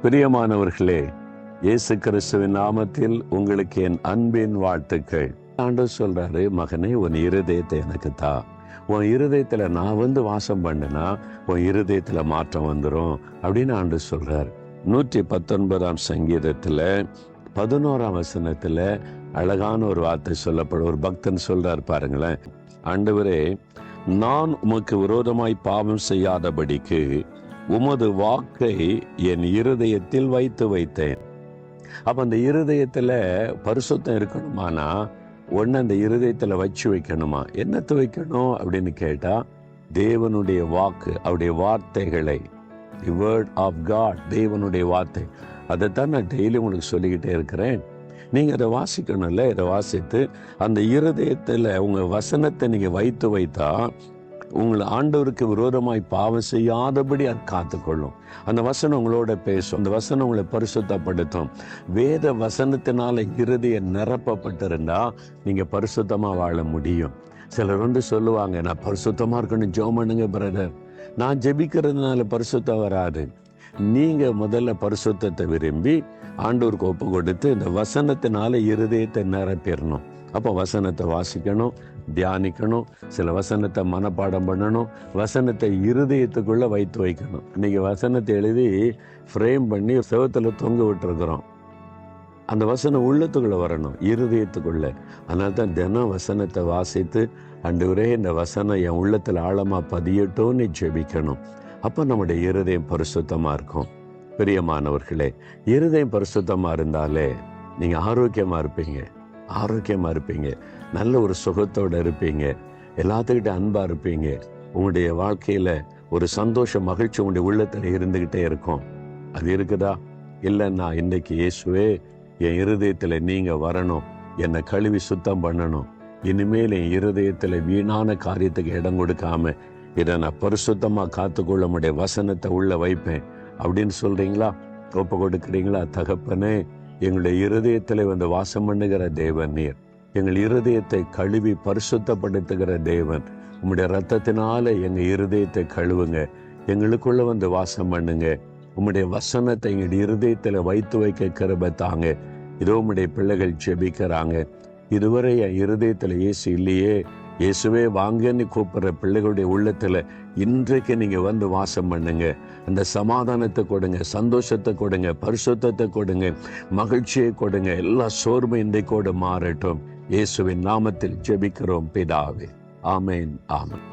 பிரியமானவர்களே, இயேசு கிறிஸ்துவின் நாமத்தில் உங்களுக்கு என் அன்பின் வாழ்த்துக்கள். ஆண்டவர் சொல்றாரு, மகனே, உன் இருதயத்தை எனக்கு தா. உன் இருதயத்துல நான் வாசம் பண்ணுனா உன் இருதயத்துல மாற்றம் வந்துடும் அப்படின்னு ஆண்டவர் சொல்றாரு. 119 சங்கீதத்துல 11 வசனத்துல அழகான ஒரு வார்த்தை சொல்லப்படும். ஒரு பக்தன் சொல்றாரு பாருங்களேன், ஆண்டவரே, நான் உமக்கு விரோதமாய் பாவம் செய்யாதபடிக்கு உமது வாக்கை என் இருதயத்தில் வைத்தேன். அப்ப அந்த இருதயத்துல பரிசுத்தம் இருக்கணுமானா ஒன்னு அந்த இருதயத்துல வச்சு வைக்கணுமா? என்னத்தை வைக்கணும் அப்படின்னு கேட்டா, தேவனுடைய வாக்கு, அவருடைய வார்த்தைகளை, தி வேர்ட் ஆஃப் காட், தேவனுடைய வார்த்தை. அதைத்தான் நான் டெய்லி உங்களுக்கு சொல்லிக்கிட்டே இருக்கிறேன். நீங்க அதை வாசிக்கணும்ல. இதை வாசித்து அந்த இருதயத்துல உங்க வசனத்தை நீங்க வைத்தா உங்களை ஆண்டவருக்கு விரோதமாய் பாவம் செய்யாதபடி அது காத்துக்கொள்ளும். அந்த வசனம் உங்களோட பேசும். அந்த வசனம் உங்களை பரிசுத்தப்படுத்தும். வேத வசனத்தினால இருதயம் நிரப்பப்பட்டிருந்தா நீங்க பரிசுத்தமா வாழ முடியும். சிலர் சொல்லுவாங்க, நான் பரிசுத்தமா இருக்கணும், ஜெபம் பண்ணுங்க பிரதர். நான் ஜெபிக்கிறதுனால பரிசுத்தம் வராது. நீங்க முதல்ல பரிசுத்தத்தை விரும்பி ஆண்டவருக்கு ஒப்பு கொடுத்து இந்த வசனத்தினால இருதயத்தை நிரப்பிடணும். அப்போ வசனத்தை வாசிக்கணும், தியானிக்கணும், சில வசனத்தை மனப்பாடம் பண்ணணும், வசனத்தை இருதயத்துக்குள்ள வைத்து வைக்கணும். இன்னைக்கு வசனத்தை எழுதி ஃப்ரேம் பண்ணி செவத்துல தொங்க விட்டுருக்குறோம். அந்த வசனம் உள்ளத்துக்குள்ள வரணும், இருதயத்துக்குள்ள. அதனால தான் தினம் வசனத்தை வாசித்து, ஆண்டவரே, இந்த வசனம் என் உள்ளத்துல ஆழமா பதியட்டும்னு ஜெபிக்கணும். அப்போ நம்முடைய இருதயம் பரிசுத்தமா இருக்கும். பிரியமானவர்களே, இருதயம் பரிசுத்தமா இருந்தாலே நீங்க ஆரோக்கியமா இருப்பீங்க, நல்ல ஒரு சுகத்தோட இருப்பீங்க, எல்லாத்துக்கிட்ட அன்பா இருப்பீங்க. உங்களுடைய வாழ்க்கையில ஒரு சந்தோஷ மகிழ்ச்சி உங்களுடைய உள்ளத்துல இருந்துகிட்டே இருக்கும். அது இருக்குதா? இல்லைன்னா இன்னைக்கு இயேசுவே, என் இருதயத்துல நீங்க வரணும், என்னை கழுவி சுத்தம் பண்ணணும். இனிமேல் என் இருதயத்துல வீணான காரியத்துக்கு இடம் கொடுக்காம இதை நான் பரிசுத்தமா காத்துக்கொள்ள முடிய வசனத்தை உள்ள வைப்பேன் அப்படின்னு சொல்றீங்களா? ஒப்பு கொடுக்குறீங்களா? தகப்பனே, எங்களுடைய இருதயத்தில் வாசம் பண்ணுகிற தேவன் நீர். எங்கள் இருதயத்தை கழுவி பரிசுத்தப்படுத்துகிற தேவன். உம்முடைய ரத்தத்தினால எங்க இருதயத்தை கழுவுங்க, எங்களுக்குள்ள வாசம் பண்ணுங்க. உம்முடைய வசனத்தை எங்களுடைய இருதயத்துல வைத்து வைக்க கிருபை தாங்க. இதோ உம்முடைய பிள்ளைகள் ஜெபிக்கிறாங்க. இதுவரை என் இருதயத்துல இயேசு இல்லையே, இயேசுவே வாங்கன்னு கூப்பிடுற பிள்ளைகளுடைய உள்ளத்துல இன்றைக்கு நீங்க வாசம் பண்ணுங்க. அந்த சமாதானத்தை கொடுங்க, சந்தோஷத்தை கொடுங்க, பரிசுத்தத்தை கொடுங்க, மகிழ்ச்சியை கொடுங்க. எல்லா சோர்வும் இன்றைக்கோடு மாறட்டும். இயேசுவின் நாமத்தில் ஜெபிக்கிறோம் பிதாவே. ஆமேன், ஆமேன்.